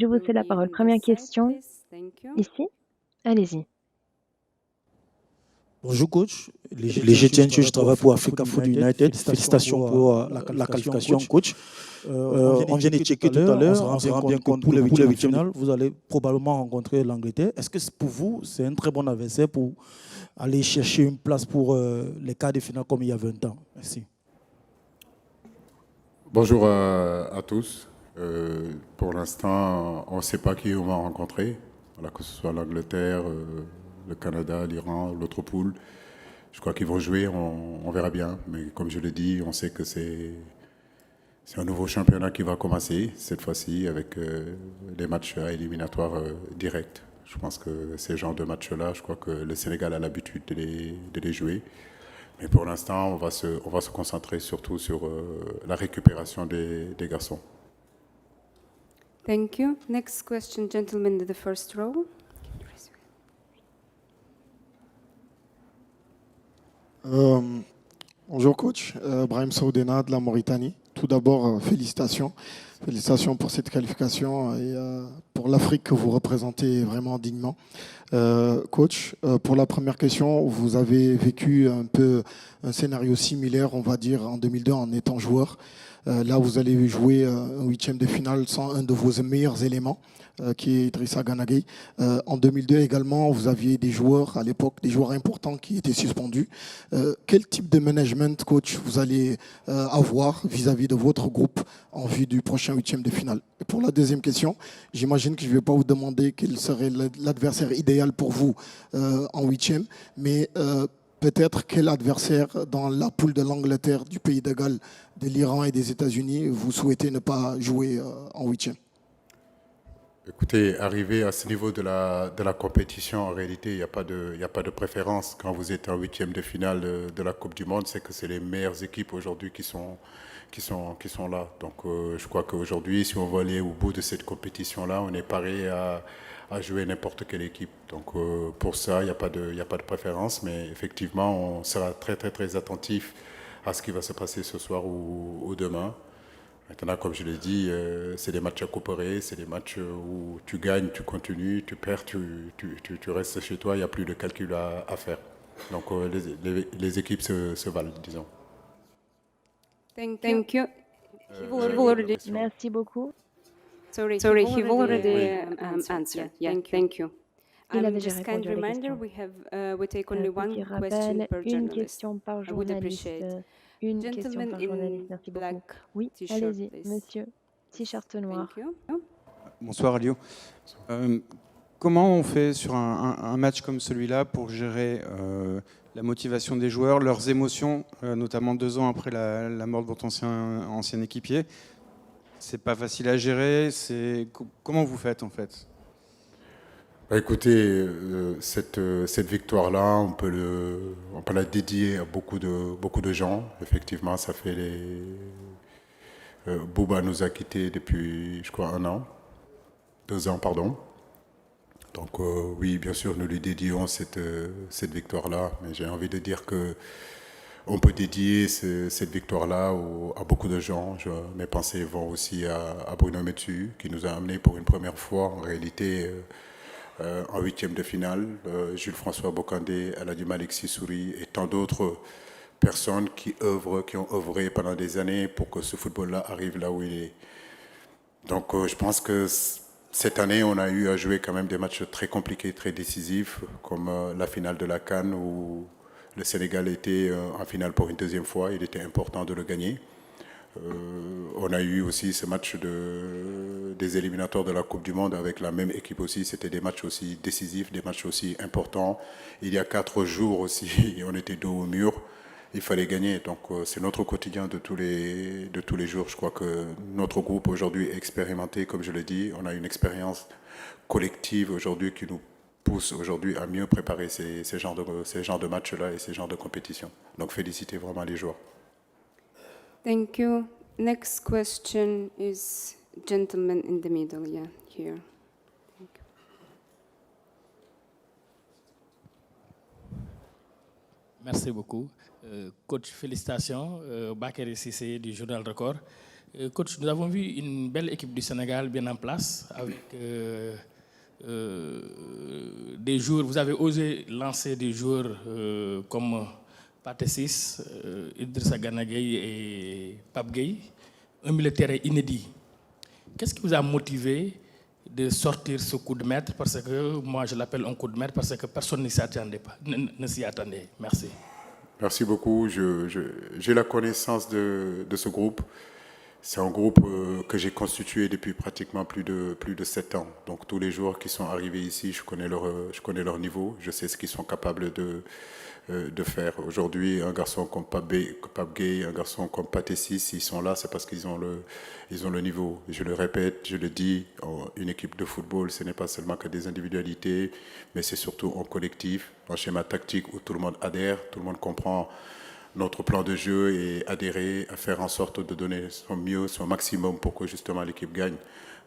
Je vous cède la parole. Première question, ici. Allez-y. Bonjour coach, l'Égyptien je travaille pour Africa Food United. Félicitations pour la qualification coach. On vient de checker tout à l'heure, on se rend bien compte que pour les huitièmes de finale, vous allez probablement rencontrer l'Angleterre. Est-ce que pour vous, c'est un très bon adversaire pour aller chercher une place pour les quarts de finale comme il y a 20 ans? Merci. Bonjour à tous. Pour l'instant, on ne sait pas qui on va rencontrer, voilà, que ce soit l'Angleterre, le Canada, l'Iran, l'autre poule. Je crois qu'ils vont jouer, on verra bien. Mais comme je l'ai dit, on sait que c'est un nouveau championnat qui va commencer, cette fois-ci, avec des matchs éliminatoires directs. Je pense que ces genres de matchs-là, je crois que le Sénégal a l'habitude de les jouer. Mais pour l'instant, on va se concentrer surtout sur la récupération des garçons. Thank you. Next question, gentleman in the first row. Bonjour coach, Brahim Saoudena de la Mauritanie. Tout d'abord, félicitations. Félicitations pour cette qualification et pour l'Afrique que vous représentez vraiment dignement. Coach, pour la première question, vous avez vécu un peu un scénario similaire, on va dire, en 2002 en étant joueur. Là, vous allez jouer un huitième de finale sans un de vos meilleurs éléments, qui est Idrissa Gana Gueye. En 2002 également, vous aviez des joueurs, à l'époque, des joueurs importants qui étaient suspendus. Quel type de management, coach, vous allez avoir vis-à-vis de votre groupe en vue du prochain huitième de finale? Et pour la deuxième question, j'imagine que je ne vais pas vous demander quel serait l'adversaire idéal pour vous en huitième, mais peut-être quel adversaire dans la poule de l'Angleterre, du Pays de Galles, de l'Iran et des États-Unis vous souhaitez ne pas jouer en huitième? Écoutez, arriver à ce niveau de la compétition, en réalité, il n'y a pas de préférence. Quand vous êtes en huitième de finale de la Coupe du Monde, c'est que c'est les meilleures équipes aujourd'hui qui sont là. Donc je crois qu'aujourd'hui, si on veut aller au bout de cette compétition-là, on est paré à jouer n'importe quelle équipe. Donc pour ça, il n'y a pas de préférence, mais effectivement, on sera très très très attentif à ce qui va se passer ce soir ou demain. Maintenant, comme je l'ai dit, c'est des matchs à couper, c'est des matchs où tu gagnes, tu continues, tu perds, tu restes chez toi, il n'y a plus de calcul à faire. Donc les équipes se valent, disons. Thank you. Merci beaucoup. Sorry, he already answered. Yeah, thank you. Il a déjà Just kind répondu à la reminder, question. we take only one Petit question rappel, per une journalist. question par I would journaliste. appreciate. Une question Gentleman par in journaliste, merci beaucoup. black Oui, t-shirt, allez-y, please. monsieur. T-shirt noir. Thank you. Bonsoir Alio. Comment on fait sur un match comme celui-là pour gérer la motivation des joueurs, leurs émotions, notamment 2 ans après la mort de votre ancien équipier? C'est pas facile à gérer. Comment vous faites en fait? Bah, écoutez, cette victoire-là, on peut la dédier à beaucoup de gens. Effectivement, ça fait Bouba nous a quittés depuis, je crois, 1 an. 2 ans, pardon. Donc oui, bien sûr, nous lui dédions cette victoire-là. Mais j'ai envie de dire que on peut dédier cette victoire-là à beaucoup de gens. Mes pensées vont aussi à Bruno Metsu, qui nous a amenés pour une première fois, en réalité, en huitième de finale. Jules-François Bocandé, Aladji Malick Sissouri et tant d'autres personnes qui ont œuvré pendant des années pour que ce football-là arrive là où il est. Donc je pense que cette année, on a eu à jouer quand même des matchs très compliqués, très décisifs, comme la finale de la CAN où le Sénégal était en finale pour une 2e fois. Il était important de le gagner. On a eu aussi ce match des éliminatoires de la Coupe du Monde avec la même équipe aussi. C'était des matchs aussi décisifs, des matchs aussi importants. Il y a 4 jours aussi, on était dos au mur. Il fallait gagner. Donc c'est notre quotidien de tous les jours. Je crois que notre groupe aujourd'hui est expérimenté, comme je l'ai dit. On a une expérience collective aujourd'hui qui nous pousse aujourd'hui à mieux préparer ces genres de matchs-là et ces genres de compétitions. Donc féliciter vraiment les joueurs. Thank you. Next question is gentleman in the middle, yeah, here. Thank you. Merci beaucoup. Coach, félicitations. Bakary Cissé du Journal Record. Coach, nous avons vu une belle équipe du Sénégal bien en place avec des joueurs. Vous avez osé lancer des joueurs comme Pathé Ciss, Idrissa Gana Gueye et Pape Gueye, un militaire inédit. Qu'est-ce qui vous a motivé de sortir ce coup de maître? Parce que moi, je l'appelle un coup de maître parce que personne ne s'y attendait pas, ne s'y attendait. Merci. Merci beaucoup. J'ai la connaissance de ce groupe. C'est un groupe que j'ai constitué depuis pratiquement plus de 7 ans. Donc tous les joueurs qui sont arrivés ici, je connais leur niveau, je sais ce qu'ils sont capables de faire. Aujourd'hui, un garçon comme Pape Gueye, un garçon comme Pathé Ciss, ils sont là, c'est parce qu'ils ont le niveau. Je le répète, je le dis, une équipe de football, ce n'est pas seulement que des individualités, mais c'est surtout un collectif, un schéma tactique où tout le monde adhère, tout le monde comprend notre plan de jeu et adhérer à faire en sorte de donner son mieux, son maximum pour que justement l'équipe gagne.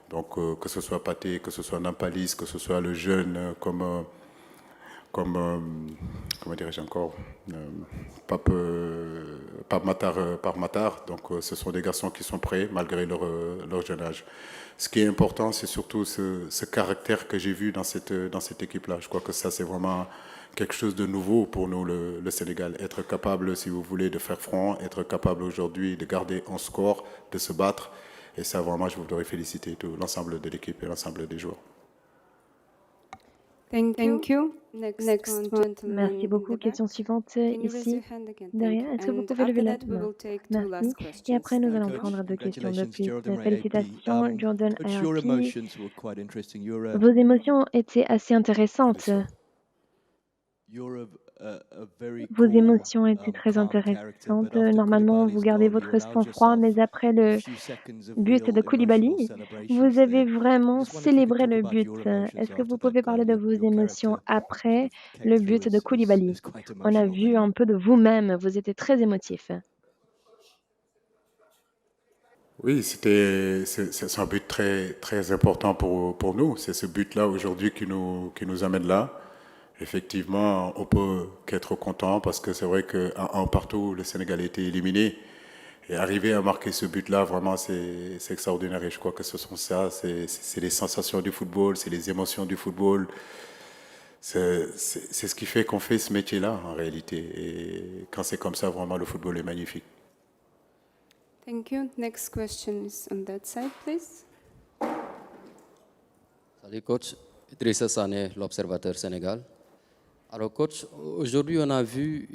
Donc que ce soit Pathé, que ce soit Nampalis, que ce soit le jeune comme comment dirais-je encore, Pape Matar. Donc ce sont des garçons qui sont prêts malgré leur jeune âge. Ce qui est important, c'est surtout ce caractère que j'ai vu dans cette équipe-là. Je crois que ça, c'est vraiment quelque chose de nouveau pour nous, le Sénégal. Être capable, si vous voulez, de faire front, être capable aujourd'hui de garder un score, de se battre. Et ça, vraiment, je voudrais féliciter tout l'ensemble de l'équipe et l'ensemble des joueurs. Thank you. Next one, Merci beaucoup. Question suivante ici, derrière. Est-ce que vous pouvez lever la main? Merci. Et après, nous allons prendre 2 questions de plus. Félicitations, Jordan ARP. Vos émotions étaient assez intéressantes. Vos émotions étaient très intéressantes. Normalement, vous gardez votre sang-froid, mais après le but de Koulibaly, vous avez vraiment célébré le but. Est-ce que vous pouvez parler de vos émotions après le but de Koulibaly? On a vu un peu de vous-même, vous étiez très émotif. Oui, c'est un but très, très important pour nous. C'est ce but-là aujourd'hui qui nous amène là. Effectivement, on peut qu'être content parce que c'est vrai qu'à un partout, le Sénégal a été éliminé. Et arriver à marquer ce but-là, vraiment, c'est extraordinaire. Et je crois que ce sont ça, c'est les sensations du football, c'est les émotions du football. C'est ce qui fait qu'on fait ce métier-là, en réalité. Et quand c'est comme ça, vraiment, le football est magnifique. Thank you. Next question is on that side, please. Salut coach, Idrissa Sané, l'Observateur Sénégal. Alors coach, aujourd'hui on a vu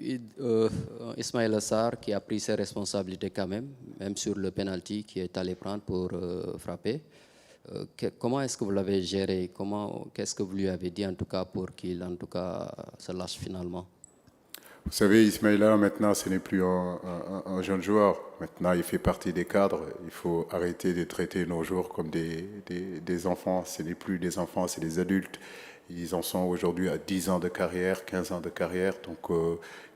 Ismaïla Sarr qui a pris ses responsabilités quand même sur le penalty qui est allé prendre pour frapper. Comment est-ce que vous l'avez géré? Qu'est-ce que vous lui avez dit en tout cas pour qu'il en tout cas se lâche finalement? Vous savez, Ismaïla, maintenant, ce n'est plus un jeune joueur. Maintenant, il fait partie des cadres. Il faut arrêter de traiter nos joueurs comme des enfants. Ce n'est plus des enfants, c'est des adultes. Ils en sont aujourd'hui à 10 ans de carrière, 15 ans de carrière. Donc,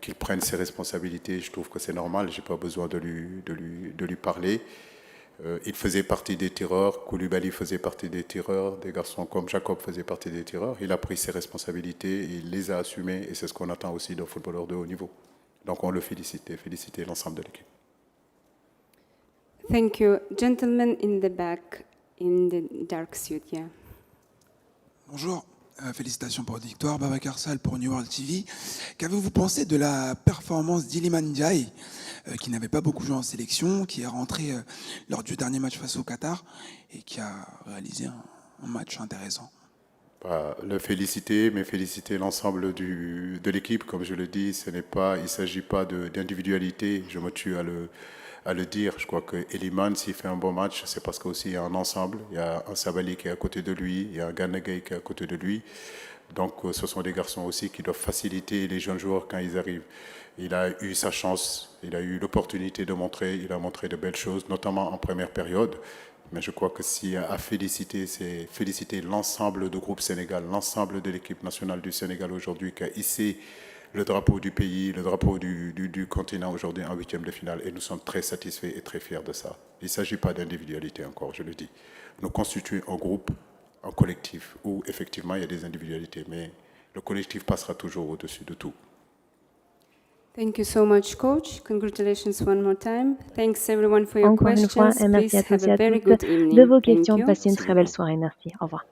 qu'ils prennent ses responsabilités, je trouve que c'est normal. Je n'ai pas besoin de lui parler. Il faisait partie des tireurs, Koulibaly faisait partie des tireurs, des garçons comme Jacob faisaient partie des tireurs. Il a pris ses responsabilités, il les a assumées et c'est ce qu'on attend aussi d'un footballeur de haut niveau. Donc on le félicite et féliciter l'ensemble de l'équipe. Thank you. Gentleman in the back, in the dark suit, yeah. Bonjour. Félicitations pour votre victoire, Babacar Sall pour New World TV. Qu'avez-vous pensé de la performance d'Iliman Ndiaye, qui n'avait pas beaucoup joué en sélection, qui est rentré lors du dernier match face au Qatar et qui a réalisé un match intéressant? Le féliciter, mais féliciter l'ensemble de l'équipe. Comme je le dis, il ne s'agit pas d'individualité. Je me tue à le dire. Je crois que Iliman, s'il fait un bon match, c'est parce qu'il y a un ensemble. Il y a un Sabali qui est à côté de lui, il y a un Gana Gueye qui est à côté de lui. Donc ce sont des garçons aussi qui doivent faciliter les jeunes joueurs quand ils arrivent. Il a eu sa chance, il a eu l'opportunité de montrer, il a montré de belles choses, notamment en première période. Mais je crois que s'il y a à féliciter, c'est féliciter l'ensemble du groupe Sénégal, l'ensemble de l'équipe nationale du Sénégal aujourd'hui qui a hissé le drapeau du pays, le drapeau du continent aujourd'hui en 8e de finale. Et nous sommes très satisfaits et très fiers de ça. Il ne s'agit pas d'individualité encore, je le dis. Nous constituons un groupe, un collectif, où effectivement il y a des individualités, mais le collectif passera toujours au-dessus de tout. Thank you so much, Coach. Congratulations one more time. Thanks everyone for your Encore une fois, questions. et merci Please à tous have et a à very toutes good evening. de vos Thank questions. you. Passez une très belle soirée. Merci. Au revoir.